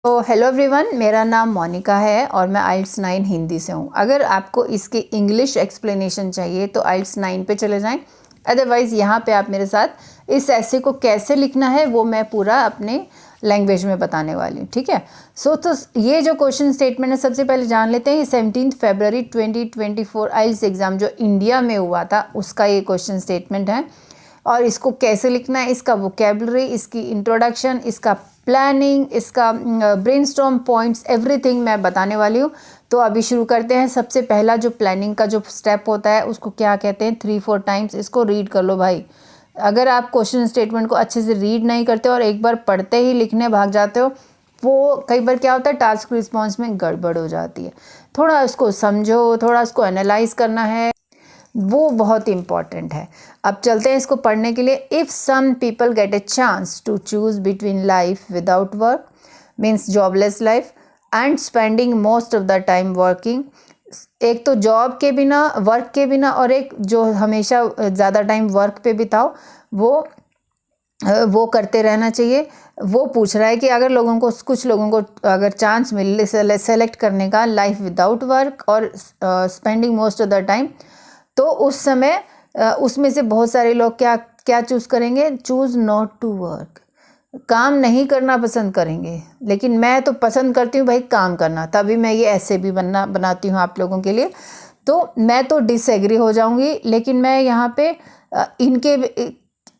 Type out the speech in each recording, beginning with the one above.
तो hello everyone, मेरा नाम मोनिका है और मैं आइल्स 9 हिंदी से हूँ। अगर आपको इसके इंग्लिश एक्सप्लेनेशन चाहिए तो आइल्स 9 पे चले जाएं। अदरवाइज़ यहाँ पे आप मेरे साथ इस ऐसे को कैसे लिखना है वो मैं पूरा अपने लैंग्वेज में बताने वाली हूँ, ठीक है। तो ये जो क्वेश्चन स्टेटमेंट है, सबसे पहले जान लेते हैं। 17 फरवरी 2024 आइल्स एग्ज़ाम जो इंडिया में हुआ था उसका ये क्वेश्चन स्टेटमेंट है। और इसको कैसे लिखना है, इसका वोकेबलरी, इसकी इंट्रोडक्शन, इसका प्लानिंग, इसका ब्रेनस्टॉर्म पॉइंट्स, एवरीथिंग मैं बताने वाली हूँ। तो अभी शुरू करते हैं। सबसे पहला जो प्लानिंग का जो स्टेप होता है उसको क्या कहते हैं, 3-4 टाइम्स इसको रीड कर लो भाई। अगर आप क्वेश्चन स्टेटमेंट को अच्छे से रीड नहीं करते और एक बार पढ़ते ही लिखने भाग जाते हो, वो कई बार क्या होता है, टास्क रिस्पॉन्स में गड़बड़ हो जाती है। थोड़ा उसको समझो, थोड़ा उसको एनालाइज करना है, वो बहुत इम्पॉर्टेंट है। अब चलते हैं इसको पढ़ने के लिए। If some people get a chance to choose between life without work means jobless life and spending most of the time working, एक तो जॉब के बिना, वर्क के बिना, और एक जो हमेशा ज़्यादा टाइम वर्क पे बिताओ, वो करते रहना चाहिए। वो पूछ रहा है कि अगर लोगों को, कुछ लोगों को अगर चांस मिले सेलेक्ट करने का लाइफ विदाउट वर्क और spending most of the time, तो उस समय उसमें से बहुत सारे लोग क्या क्या चूज़ करेंगे, चूज़ नॉट टू वर्क, काम नहीं पसंद करेंगे। लेकिन मैं तो पसंद करती हूँ भाई काम करना, तभी मैं ये ऐसे भी बनाती हूँ आप लोगों के लिए। तो मैं तो डिसएग्री हो जाऊँगी, लेकिन मैं यहाँ पे इनके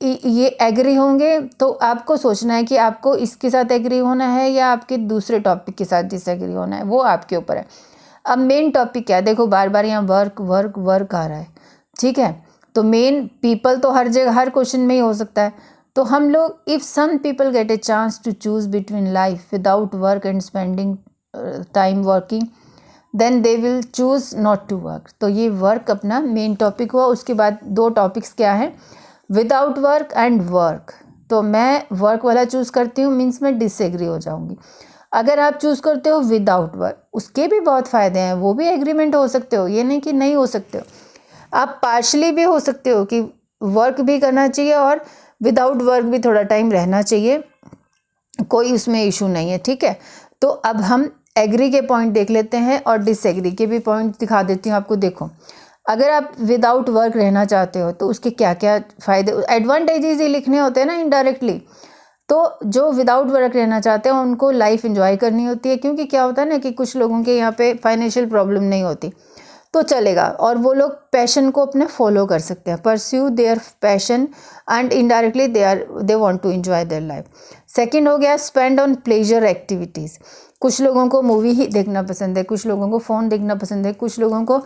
ये एग्री होंगे। तो आपको सोचना है कि आपको इसके साथ एग्री होना है या आपके दूसरे टॉपिक के साथ डिसएग्री होना है, वो आपके ऊपर है। अब मेन टॉपिक क्या है, देखो बार बार यहाँ वर्क वर्क वर्क आ रहा है, ठीक है। तो मेन पीपल तो हर जगह हर क्वेश्चन में ही हो सकता है। तो हम लोग, if some people get a chance to choose between life without work and spending time working, then they will choose not to work. तो ये वर्क अपना मेन टॉपिक हुआ। उसके बाद दो टॉपिक्स क्या है, विदाउट वर्क एंड वर्क। तो मैं वर्क वाला चूज़ करती हूँ, मीन्स मैं डिसएग्री हो जाऊँगी। अगर आप चूज़ करते हो विदाउट वर्क, उसके भी बहुत फ़ायदे हैं, वो भी एग्रीमेंट हो सकते हो, ये नहीं कि नहीं हो सकते हो। आप पार्शली भी हो सकते हो कि वर्क भी करना चाहिए और विदाउट वर्क भी थोड़ा टाइम रहना चाहिए, कोई उसमें इशू नहीं है, ठीक है। तो अब हम एग्री के पॉइंट देख लेते हैं और डिसएग्री के भी पॉइंट दिखा देती हूँ आपको। देखो, अगर आप विदाउट वर्क रहना चाहते हो तो उसके क्या क्या फ़ायदे, एडवांटेजेस ही लिखने होते हैं ना इनडायरेक्टली। तो जो विदाउट वर्क रहना चाहते हैं उनको लाइफ एंजॉय करनी होती है, क्योंकि क्या होता है ना कि कुछ लोगों के यहाँ पे फाइनेंशियल प्रॉब्लम नहीं होती तो चलेगा, और वो लोग पैशन को अपने फॉलो कर सकते हैं, pursue their passion and indirectly they want to enjoy their life. Second हो गया स्पेंड ऑन प्लेजर एक्टिविटीज़। कुछ लोगों को मूवी ही देखना पसंद है, कुछ लोगों को फ़ोन देखना पसंद है, कुछ लोगों को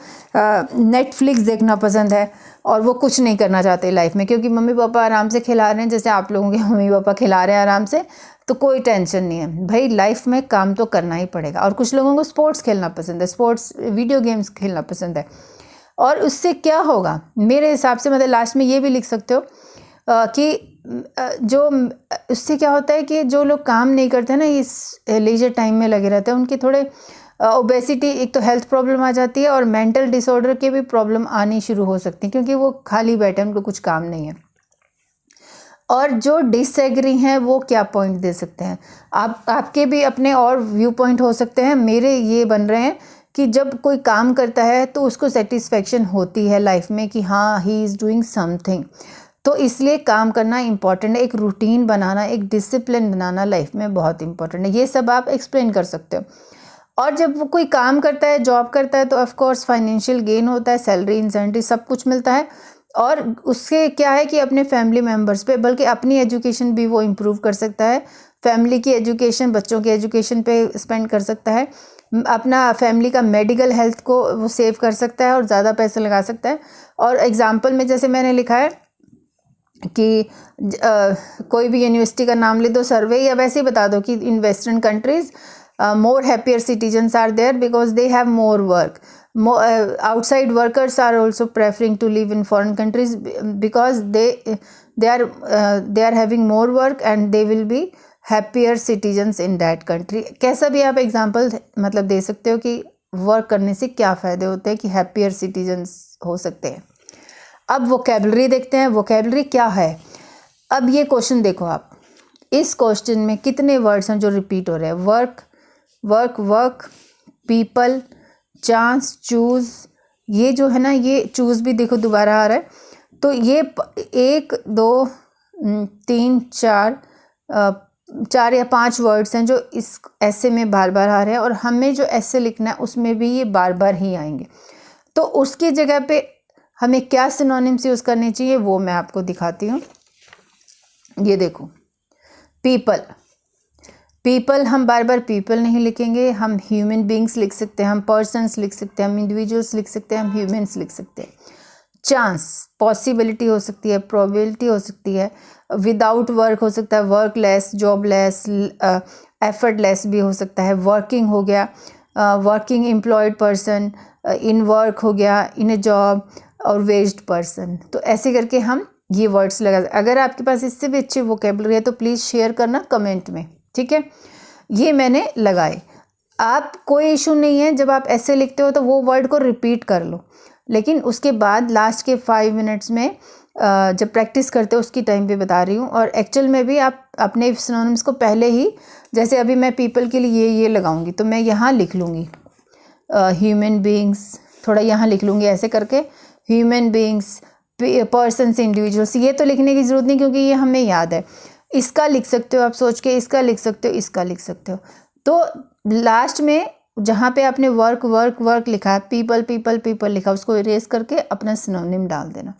नेटफ्लिक्स देखना पसंद है, और वो कुछ नहीं करना चाहते लाइफ में, क्योंकि मम्मी पापा आराम से खिला रहे हैं, जैसे आप लोगों के मम्मी पापा खिला रहे हैं आराम से, तो कोई टेंशन नहीं है भाई। लाइफ में काम तो करना ही पड़ेगा। और कुछ लोगों को स्पोर्ट्स खेलना पसंद है, स्पोर्ट्स वीडियो गेम्स खेलना पसंद है। और उससे क्या होगा मेरे हिसाब से, मतलब लास्ट में ये भी लिख सकते हो कि जो उससे क्या होता है कि जो लोग काम नहीं करते हैं ना, इस लीजर टाइम में लगे रहते हैं, उनके थोड़े ओबेसिटी, एक तो हेल्थ प्रॉब्लम आ जाती है और मेंटल डिसऑर्डर के भी प्रॉब्लम आनी शुरू हो सकती है, क्योंकि वो खाली बैठे हैं, उनको कुछ काम नहीं है। और जो डिसएग्री हैं वो क्या पॉइंट दे सकते हैं, आपके भी अपने और व्यू पॉइंट हो सकते हैं। मेरे ये बन रहे हैं कि जब कोई काम करता है तो उसको सेटिस्फेक्शन होती है लाइफ में कि हाँ ही इज़ डूइंग समथिंग। तो इसलिए काम करना इम्पॉर्टेंट है, एक रूटीन बनाना, एक डिसिप्लिन बनाना लाइफ में बहुत इंपॉर्टेंट है। ये सब आप एक्सप्लेन कर सकते हो। और जब वो कोई काम करता है, जॉब करता है, तो ऑफ कोर्स फाइनेंशियल गेन होता है, सैलरी, इंसेंटिव सब कुछ मिलता है। और उससे क्या है कि अपने फैमिली मेम्बर्स पे, बल्कि अपनी एजुकेशन भी वो इम्प्रूव कर सकता है। फैमिली की एजुकेशन, बच्चों की एजुकेशन पे स्पेंड कर सकता है, अपना फैमिली का मेडिकल हेल्थ को वो सेव कर सकता है और ज़्यादा पैसे लगा सकता है। और एग्जाम्पल में जैसे मैंने लिखा है कि कोई भी यूनिवर्सिटी का नाम ले दो, सर्वे, या वैसे ही बता दो कि in western countries more happier citizens are there because they have more work. Outside workers are also preferring to live in foreign countries because they are having more work and they will be happier citizens in that country. कैसा भी आप example मतलब दे सकते हो कि work करने से क्या फ़ायदे होते हैं कि हैप्पियर सिटीजन्स हो सकते हैं। अब वोकेबलरी देखते हैं, वोकेबलरी क्या है। अब ये क्वेश्चन देखो आप, इस क्वेश्चन में कितने वर्ड्स हैं जो रिपीट हो रहे हैं? Work, work, work, people, chance, choose. ये जो है ना, ये चूज़ भी देखो दोबारा आ रहा है। तो ये 1, 2, 3, 4 या 5 वर्ड्स हैं जो इस ऐसे में बार बार आ रहे हैं, और हमें जो ऐसे लिखना है उसमें भी ये बार बार ही आएंगे। तो उसकी जगह पे हमें क्या सिनोनिम्स यूज़ करने चाहिए वो मैं आपको दिखाती हूँ। ये देखो, पीपल, पीपल हम बार बार पीपल नहीं लिखेंगे, हम ह्यूमन बींग्स लिख सकते हैं, हम पर्सन्स लिख सकते हैं, हम इंडिविजुअल्स लिख सकते हैं, हम ह्यूमन्स लिख सकते हैं। चांस, पॉसिबिलिटी हो सकती है, प्रोबेबिलिटी हो सकती है, विदाउट वर्क हो सकता है, work less, job less, effort less भी हो सकता है। वर्किंग हो गया, working employed person, in work हो गया, इन ए जॉब, और वेज्ड पर्सन। तो ऐसे करके हम ये वर्ड्स लगा। अगर आपके पास इससे भी अच्छी वोकेबलरी है तो प्लीज़ शेयर करना कमेंट में, ठीक है। ये मैंने लगाए। आप, कोई इशू नहीं है, जब आप ऐसे लिखते हो तो वो वर्ड को रिपीट कर लो, लेकिन उसके बाद लास्ट के 5 मिनट्स में जब प्रैक्टिस करते हो उसकी टाइम पे बता रही हूँ। और एक्चुअल में भी आप अपने सिनोनिम्स को पहले ही, जैसे अभी मैं पीपल के लिए ये लगाऊंगी तो मैं यहाँ लिख लूँगी ह्यूमन बीइंग्स, थोड़ा यहाँ लिख लूँगी ऐसे करके, ह्यूमन बीइंग्स, पर्सन्स, इंडिविजुअल्स। ये तो लिखने की ज़रूरत नहीं क्योंकि ये हमें याद है। इसका लिख सकते हो आप सोच के, इसका लिख सकते हो, इसका लिख सकते हो। तो लास्ट में जहाँ पे आपने वर्क, वर्क, वर्क लिखा है, पीपल, पीपल, पीपल लिखा, उसको इरेज करके अपना सिनोनिम डाल देना।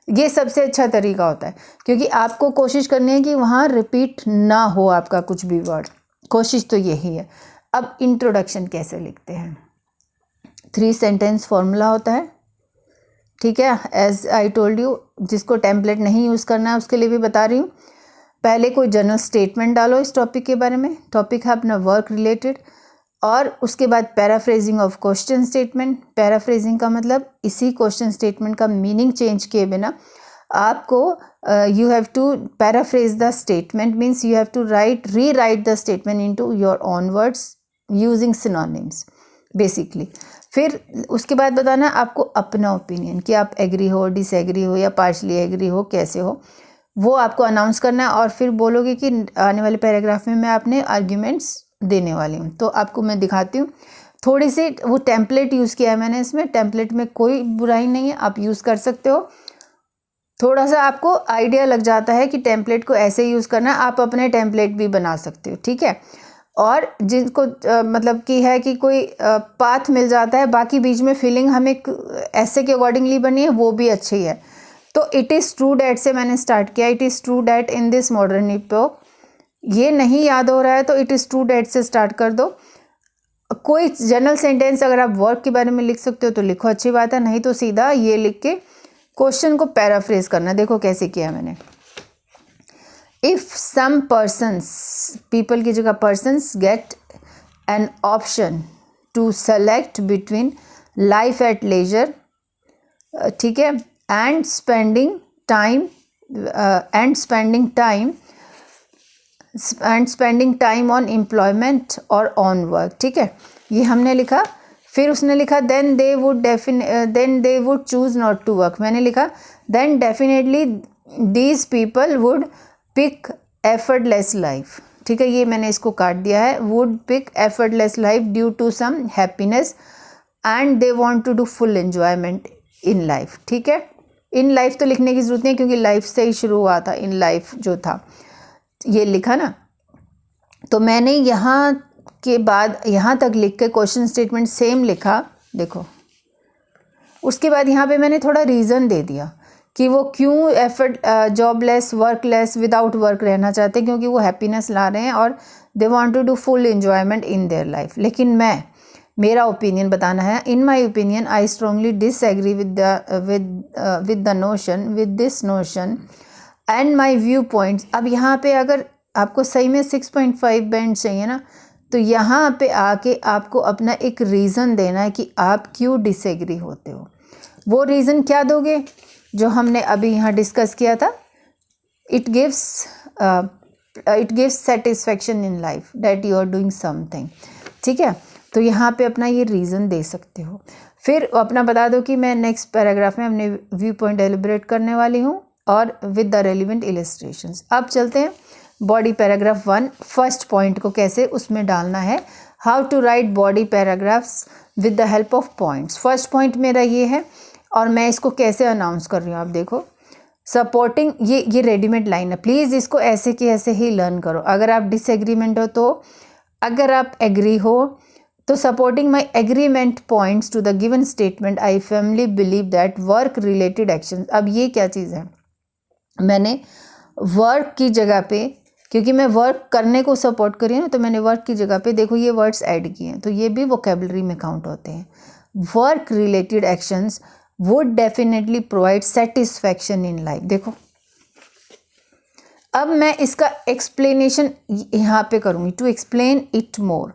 ये सबसे अच्छा तरीका होता है, क्योंकि आपको कोशिश करनी है कि वहाँ रिपीट ना हो आपका कुछ भी वर्ड। कोशिश तो यही है। अब इंट्रोडक्शन कैसे लिखते हैं? 3 सेंटेंस फॉर्मूला होता है, ठीक है। एज आई टोल्ड यू, जिसको टेम्पलेट नहीं यूज़ करना है उसके लिए भी बता रही हूँ। पहले कोई जनरल स्टेटमेंट डालो इस टॉपिक के बारे में, टॉपिक है अपना वर्क रिलेटेड, और उसके बाद paraphrasing of question statement. Paraphrasing का मतलब इसी क्वेश्चन स्टेटमेंट का मीनिंग चेंज किए बिना आपको you have to paraphrase the statement, means you have to rewrite the statement into your own words using synonyms basically. फिर उसके बाद बताना आपको अपना ओपिनियन, कि आप एग्री हो, डिसएग्री हो, या पार्शली एग्री हो, कैसे हो, वो आपको अनाउंस करना है। और फिर बोलोगे कि आने वाले पैराग्राफ में मैं अपने आर्ग्यूमेंट्स देने वाली हूँ। तो आपको मैं दिखाती हूँ। थोड़ी सी वो टेम्पलेट यूज़ किया है मैंने इसमें, टेम्पलेट में कोई बुराई नहीं है, आप यूज़ कर सकते हो। थोड़ा सा आपको आइडिया लग जाता है कि टेम्पलेट को ऐसे यूज़ करना है, आप अपने टेम्पलेट भी बना सकते हो, ठीक है। और जिनको मतलब कि है कि कोई पाथ मिल जाता है, बाकी बीच में फिलिंग हमें ऐसे के अकॉर्डिंगली बनी है, वो भी अच्छी है। तो इट इज़ ट्रू डैट से मैंने स्टार्ट किया। It is true that in this modern epoch. ये नहीं याद हो रहा है तो इट इज़ ट्रू डैट से स्टार्ट कर दो। कोई जनरल सेंटेंस अगर आप वर्क के बारे में लिख सकते हो तो लिखो, अच्छी बात है, नहीं तो सीधा ये लिख के क्वेश्चन को पैराफ्रेज करना। देखो कैसे किया मैंने। इफ़ सम पर्सन्स, पीपल की जगह persons, get an option to select between life at leisure, ठीक है, and spending time on employment और ऑन वर्क, ठीक है, ये हमने लिखा। फिर उसने लिखा then they would choose not to work. मैंने लिखा then definitely these people would pick effortless life, ठीक है, ये मैंने इसको काट दिया है। Would pick effortless life due to some happiness and they want to do full enjoyment in life, ठीक है। इन लाइफ तो लिखने की जरूरत नहीं क्योंकि लाइफ से ही शुरू हुआ था, इन लाइफ जो था ये लिखा ना। तो मैंने यहाँ के बाद यहाँ तक लिख के क्वेश्चन स्टेटमेंट सेम लिखा, देखो। उसके बाद यहाँ पे मैंने थोड़ा रीज़न दे दिया कि वो क्यों जॉबलेस, वर्कलेस, विदाउट वर्क रहना चाहते हैं, क्योंकि वो हैप्पीनेस ला रहे हैं और they want to do full enjoyment in their life. लेकिन मेरा ओपिनियन बताना है। In my opinion I strongly disagree with this notion and my view points. अब यहाँ पे अगर आपको सही में 6.5 बैंड चाहिए ना, तो यहाँ पे आके आपको अपना एक रीज़न देना है कि आप क्यों डिसएग्री होते हो। वो रीज़न क्या दोगे जो हमने अभी यहाँ डिस्कस किया था। It gives satisfaction in life that you are doing something, ठीक है। तो यहाँ पे अपना ये रीज़न दे सकते हो। फिर अपना बता दो कि मैं नेक्स्ट पैराग्राफ में अपने व्यू पॉइंट एलिब्रेट करने वाली हूँ और विद द रेलिवेंट इलस्ट्रेशंस। अब चलते हैं बॉडी पैराग्राफ 1 फर्स्ट पॉइंट को कैसे उसमें डालना है, how to write body paragraphs with the help of points. First point मेरा ये है और मैं इसको कैसे अनाउंस कर रही हूँ, आप देखो सपोर्टिंग, ये रेडीमेड लाइन है, प्लीज़ इसको ऐसे कि ऐसे ही लर्न करो। अगर आप डिसएग्रीमेंट हो तो, अगर आप एग्री हो तो supporting my agreement points to the given statement I firmly believe that work related action. अब ये क्या चीज़ है, मैंने वर्क की जगह पे, क्योंकि मैं वर्क करने को सपोर्ट करी हूँ तो मैंने वर्क की जगह पे देखो ये वर्ड्स ऐड किए हैं, तो ये भी वोकेबलरी में काउंट होते हैं। Work related actions would definitely provide satisfaction in life. देखो अब मैं इसका एक्सप्लेनेशन यहाँ पे करूँगी to explain it more.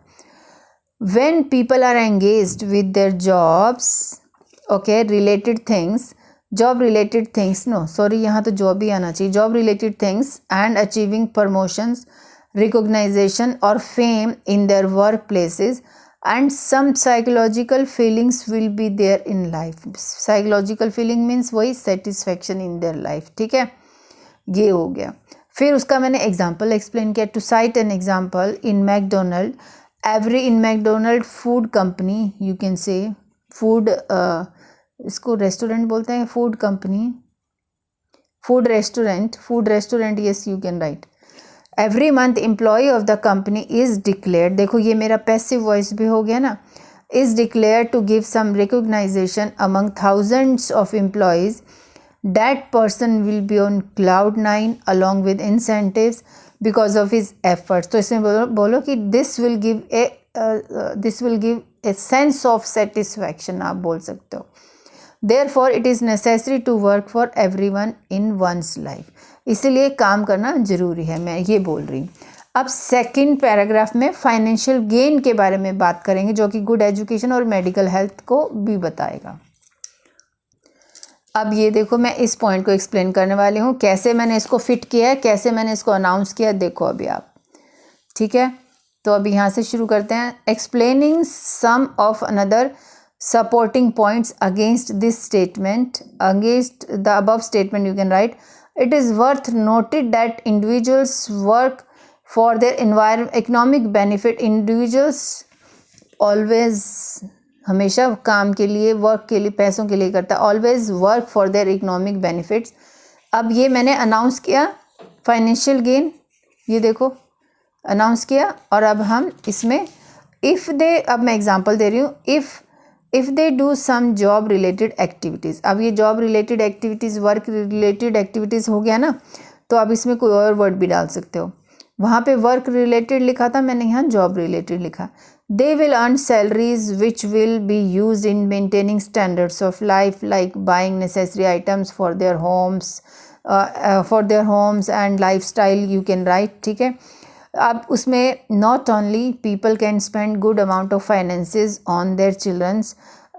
When people are engaged with their jobs, okay, related things, job related things, no sorry यहाँ तो जॉब ही आना चाहिए, job related things and achieving promotions, recognisation और fame in their work places and some psychological feelings will be there in life. Psychological feeling means वही satisfaction in their life, ठीक है, ये हो गया। फिर उसका मैंने एग्जाम्पल एक्सप्लेन किया, to cite an example in McDonald, every in McDonald food company, you can say food, इसको रेस्टोरेंट बोलते हैं, food company, food restaurant, yes you can write. Every month employ of the company is declared, देखो ये मेरा passive voice भी हो गया ना, is declared to give some recognition among thousands of employees, that person will be on cloud 9 along with incentives because of his efforts. तो इसमें बोलो कि this will give a sense of satisfaction, आप बोल सकते हो। Therefore it is necessary to work for everyone in one's life, इसीलिए काम करना ज़रूरी है, मैं ये बोल रही हूँ। अब सेकंड पैराग्राफ में फाइनेंशियल गेन के बारे में बात करेंगे, जो कि गुड एजुकेशन और मेडिकल हेल्थ को भी बताएगा। अब ये देखो मैं इस पॉइंट को एक्सप्लेन करने वाली हूँ, कैसे मैंने इसको फिट किया है, कैसे मैंने इसको अनाउंस किया, देखो अभी आप, ठीक है। तो अभी यहाँ से शुरू करते हैं। Explaining some of another supporting points against this statement, against the above statement, you can write, it is worth noted that individuals work for their economic benefit. Individuals always, हमेशा काम के लिए, वर्क के लिए, पैसों के लिए करता है, always work for their economic benefits। अब ये मैंने अनाउंस किया फाइनेंशियल गेन, ये देखो अनाउंस किया, और अब हम इसमें इफ़ दे, अब मैं एग्जांपल दे रही हूँ, if they do some job related activities. अब ये job related activities, work related activities हो गया ना, तो अब इसमें कोई और वर्ड भी डाल सकते हो। वहाँ पे वर्क रिलेटेड लिखा था, मैंने यहाँ जॉब रिलेटेड लिखा। They will earn salaries which will be use in maintaining standards of life like buying necessary items for their homes and life style, you can write, ठीक है। अब उसमें not only people can spend good amount of finances on their children's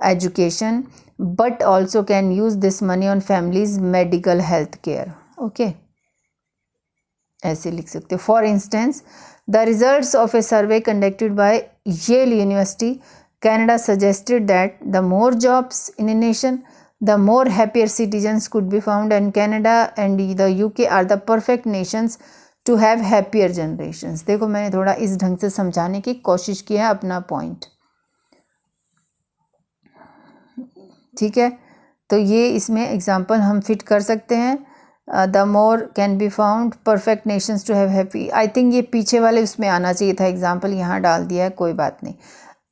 education, but also can use this money on families medical health care, okay, ऐसे लिख सकते हो। For instance the results of a survey conducted by Yale University Canada suggested that the more jobs in a nation the more happier citizens could be found, and Canada and the UK are the perfect nations to have happier generations। देखो मैंने थोड़ा इस ढंग से समझाने की कोशिश की है अपना पॉइंट, ठीक है। तो ये इसमें एग्जांपल हम फिट कर सकते हैं। The more can be found perfect nations to have happy, I think ये पीछे वाले उसमें आना चाहिए था, एग्जांपल यहाँ डाल दिया है, कोई बात नहीं।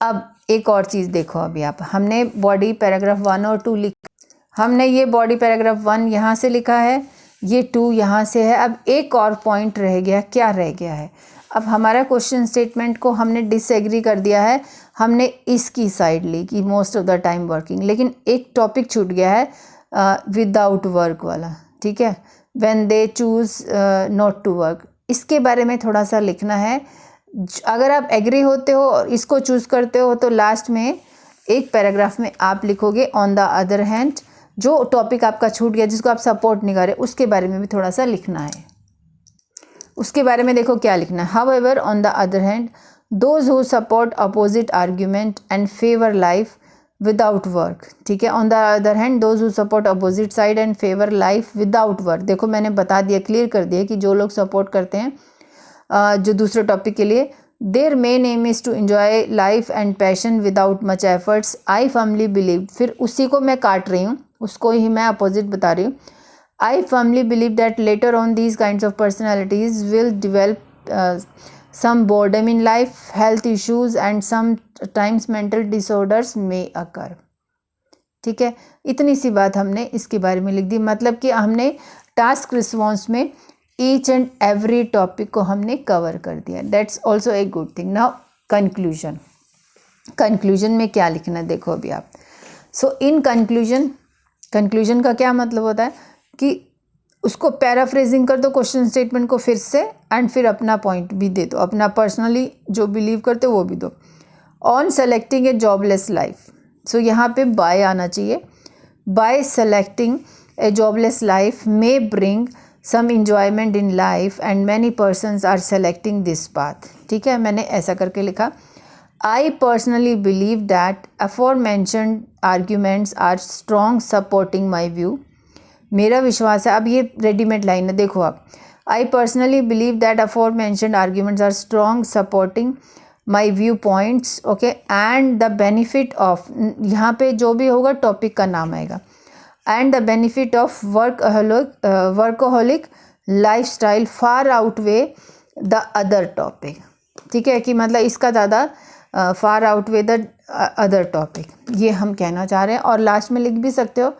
अब एक और चीज़ देखो, अभी आप, हमने बॉडी पैराग्राफ 1 और 2 लिखा, हमने ये बॉडी पैराग्राफ 1 यहाँ से लिखा है, ये 2 यहाँ से है। अब एक और पॉइंट रह गया, क्या रह गया है? अब हमारा क्वेश्चन स्टेटमेंट को हमने डिसएग्री कर दिया है, हमने इसकी साइड ली कि most of the time working, लेकिन एक टॉपिक छूट गया है विदाउट वर्क वाला, ठीक है, when they choose not to work, इसके बारे में थोड़ा सा लिखना है। अगर आप एग्री होते हो और इसको चूज़ करते हो तो लास्ट में एक पैराग्राफ में आप लिखोगे ऑन द अदर हैंड, जो टॉपिक आपका छूट गया जिसको आप सपोर्ट नहीं कर रहे उसके बारे में भी थोड़ा सा लिखना है। उसके बारे में देखो क्या लिखना है। However on the other hand those who support opposite argument and favour life without work, ठीक है। On the other hand those who support opposite side and favour life without work, देखो मैंने बता दिया, क्लियर कर दिया कि जो लोग सपोर्ट करते हैं जो दूसरे टॉपिक के लिए, there main aim is to enjoy life and passion without much efforts. I firmly believe, फिर उसी को मैं काट रही हूँ, उसको ही मैं अपोजिट बता रही हूँ। आई firmly believe that later on these kinds of personalities will develop some boredom in life, health issues and sometimes mental disorders may occur। ठीक है, इतनी सी बात हमने इसके बारे में लिख दी। मतलब कि हमने टास्क रिस्पॉन्स में ईच एंड एवरी टॉपिक को हमने कवर कर दिया। That's also a good thing. Now conclusion, conclusion में क्या लिखना है देखो अभी आप। सो इन कंक्लूजन, कंक्लूजन का क्या मतलब होता है कि उसको पैराफ्रेजिंग कर दो क्वेश्चन स्टेटमेंट को फिर से, एंड फिर अपना पॉइंट भी दे दो, अपना पर्सनली जो बिलीव करते हो वो भी दो। On selecting a jobless life, so यहाँ पे बाय आना चाहिए। By selecting a jobless life may bring some enjoyment in life and many persons are selecting this path. ठीक है, मैंने ऐसा करके लिखा। I personally believe that aforementioned arguments are strong supporting my view. मेरा विश्वास है, अब ये रेडीमेड लाइन है देखो आप। I personally believe that aforementioned arguments are strong supporting my view points, okay, and the benefit of, यहाँ पे जो भी होगा टॉपिक का नाम आएगा, and the benefit of workaholic life style far outweigh the other topic. ठीक है, कि मतलब इसका ज़्यादा far outweigh the other topic, ये हम कहना चाह रहे हैं। और लास्ट में लिख भी सकते हो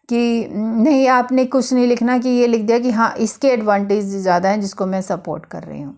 कि नहीं, आपने कुछ नहीं लिखना कि ये लिख दिया कि हाँ इसके एडवांटेज ज़्यादा हैं जिसको मैं सपोर्ट कर रही हूँ।